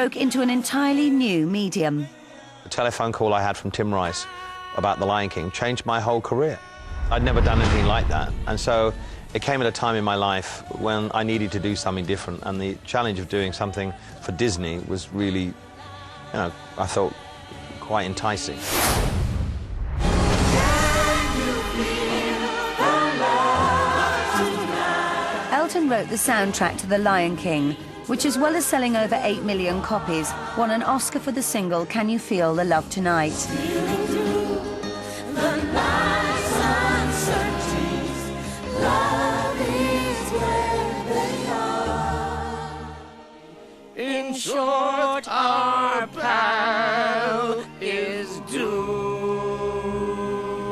broke into an entirely new medium. The telephone call I had from Tim Rice about The Lion King changed my whole career. I'd never done anything like that, and so it came at a time in my life when I needed to do something different, and the challenge of doing something for Disney was really, you know, I thought quite enticing. Elton wrote the soundtrack to The Lion King, which, as well as selling over 8 million copies, won an Oscar for the single Can You Feel the Love Tonight? In short, our pal is doomed.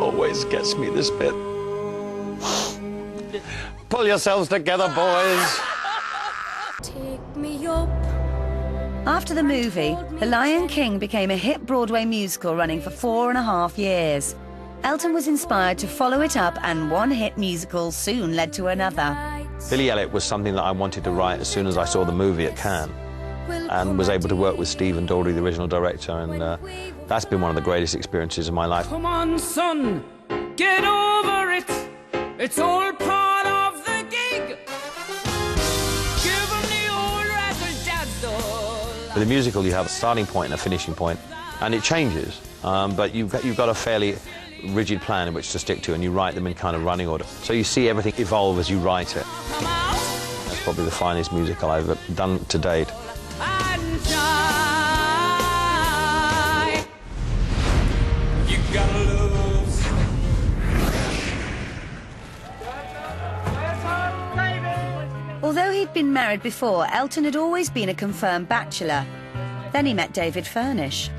Always gets me, this bit. Pull yourselves together, boys. Take me up. After the movie, The Lion King became a hit Broadway musical running for 4.5 years. Elton was inspired to follow it up, and one hit musical soon led to another. Billy Elliot was something that I wanted to write as soon as I saw the movie at Cannes, and was able to work with Stephen Daldry, the original director, and that's been one of the greatest experiences of my life. Come on, son, get over it. It's all part of the gig. Give 'em the old razzle-dazzle. With a musical, you have a starting point and a finishing point, and it changes, but you've got a fairly rigid plan in which to stick to, and you write them in kind of running order. So you see everything evolve as you write it. That's probably the finest musical I've done to date. You gotta love. Although he'd been married before, Elton had always been a confirmed bachelor. Then he met David Furnish.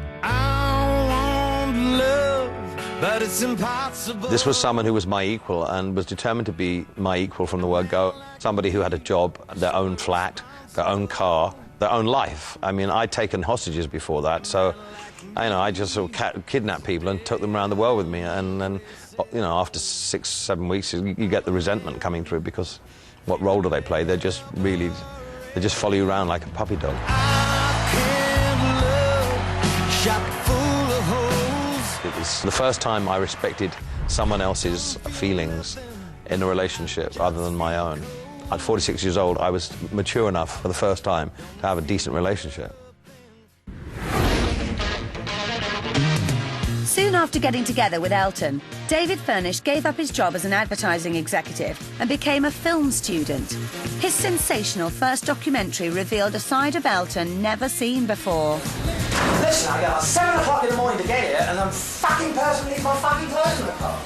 But it's impossible. This was someone who was my equal and was determined to be my equal from the word go. Somebody who had a job, their own flat, their own car, their own life. I mean, I'd taken hostages before that, so, you know, I just sort of kidnapped people and took them around the world with me. And you know, after 6, 7 weeks, you get the resentment coming through, because what role do they play? They just follow you around like a puppy dog. It was the first time I respected someone else's feelings in a relationship other than my own. At 46 years old, I was mature enough for the first time to have a decent relationship. Soon after getting together with Elton, David Furnish gave up his job as an advertising executive and became a film student. His sensational first documentary revealed a side of Elton never seen before. Listen, I get up at 7 o'clock in the morning to get here, and some fucking person leaves my fucking clothes in the car.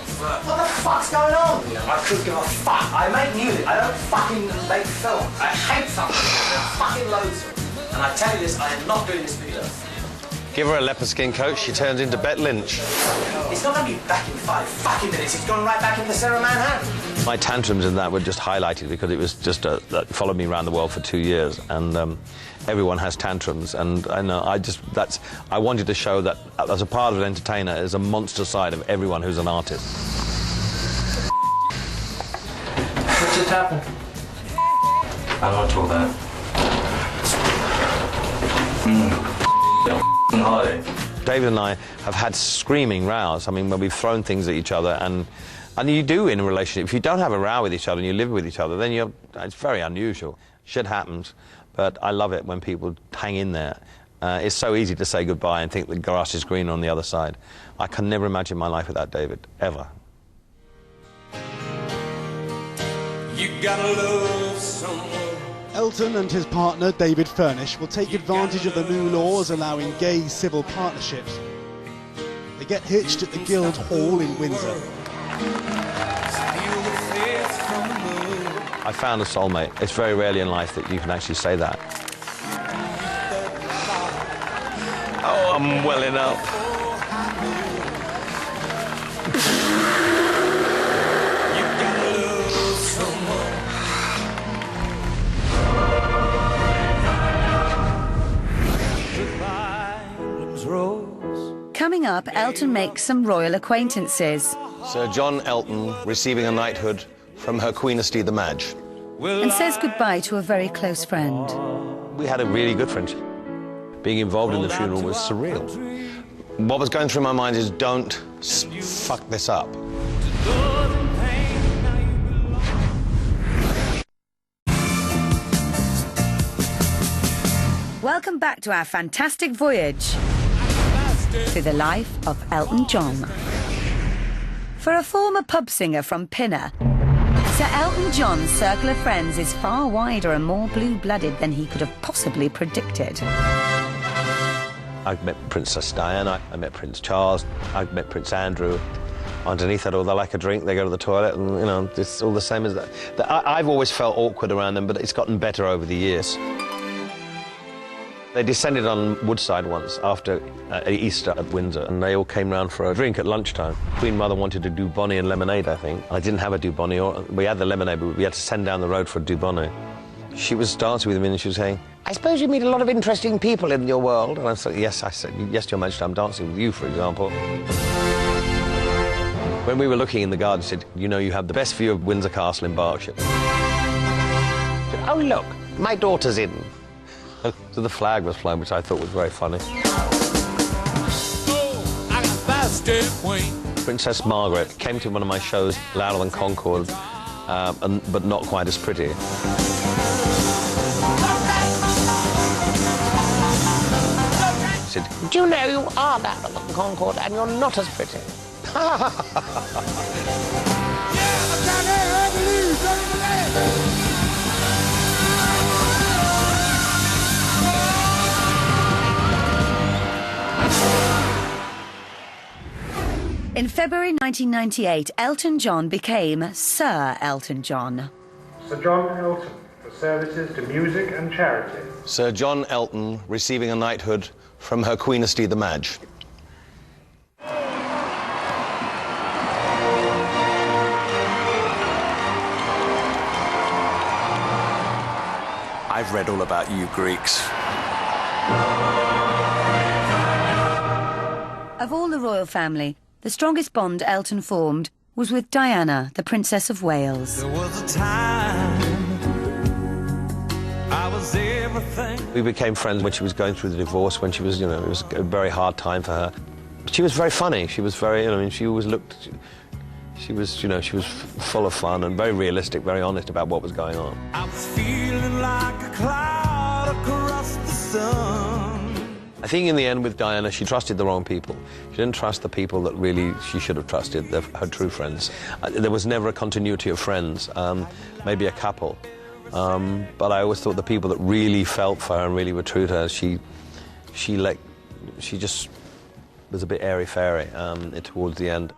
What the fuck's going on? I could give a fuck. I make music. I don't fucking make film. I hate something. There are fucking loads of them. And I tell you this, I am not doing this video. Give her a leopard skin coat, she turns into Bet Lynch. It's not going to be back in 5 fucking minutes. It's gone right back into Sarah Manhattan. My tantrums in that were just highlighted because it was just that followed me around the world for 2 years, and everyone has tantrums, and I know I wanted to show that as a part of an entertainer is a monster side of everyone who's an artist. What just happened? I don't want to talk about it. Holiday. David and I have had screaming rows. I mean, when we've thrown things at each other, and you do in a relationship. If you don't have a row with each other and you live with each other, then it's very unusual. Shit happens, but I love it when people hang in there. It's so easy to say goodbye and think the grass is greener on the other side. I can never imagine my life without David, ever. You gotta love someone. Elton and his partner, David Furnish, will take advantage of the new laws allowing gay civil partnerships. They get hitched at the Guild Hall in Windsor. I found a soulmate. It's very rarely in life that you can actually say that. Oh, I'm welling up. Coming up, Elton makes some royal acquaintances. Sir John Elton receiving a knighthood from Her Queenesty the Madge. And says goodbye to a very close friend. We had a really good friendship. being involved in the funeral was surreal. What was going through my mind is, don't fuck this up. Welcome back to our fantastic voyage through the life of Elton John. For a former pub singer from Pinner, Sir Elton John's circle of friends is far wider and more blue-blooded than he could have possibly predicted. I met Princess Diana, I met Prince Charles, I met Prince Andrew. Underneath that all, they like a drink, they go to the toilet, and, you know, it's all the same as that. I've always felt awkward around them, but it's gotten better over the years. They descended on Woodside once after Easter at Windsor, and they all came round for a drink at lunchtime. Queen Mother wanted a Dubonnet and lemonade, I think. I didn't have a Dubonnet. We had the lemonade, but we had to send down the road for a Dubonnet. She was dancing with me, and she was saying, "I suppose you meet a lot of interesting people in your world." And I said, "Yes." I said, "Yes, Your Majesty, I'm dancing with you, for example." When we were looking in the garden, she said, "You know, you have the best view of Windsor Castle in Berkshire." I said, "Oh, look, my daughter's in." So the flag was flying, which I thought was very funny. Princess Margaret came to one of my shows, Louder Than Concord, but not quite as pretty. She said, "Do you know you are Louder Than Concord and you're not as pretty?" In February 1998, Elton John became Sir Elton John. Sir John Elton, for services to music and charity. Sir John Elton receiving a knighthood from Her Queenesty the Madge. I've read all about you Greeks. Of all the royal family, the strongest bond Elton formed was with Diana, the Princess of Wales. There was a time I was everything. We became friends when she was going through the divorce, when she was, you know, it was a very hard time for her. She was very funny. She was very, I mean, she always looked, she was, you know, she was full of fun and very realistic, very honest about what was going on. I was feeling like a cloud across the sun. I think in the end with Diana, she trusted the wrong people. She didn't trust the people that really she should have trusted, her true friends. There was never a continuity of friends, maybe a couple. But I always thought the people that really felt for her and really were true to her, she just was a bit airy-fairy towards the end.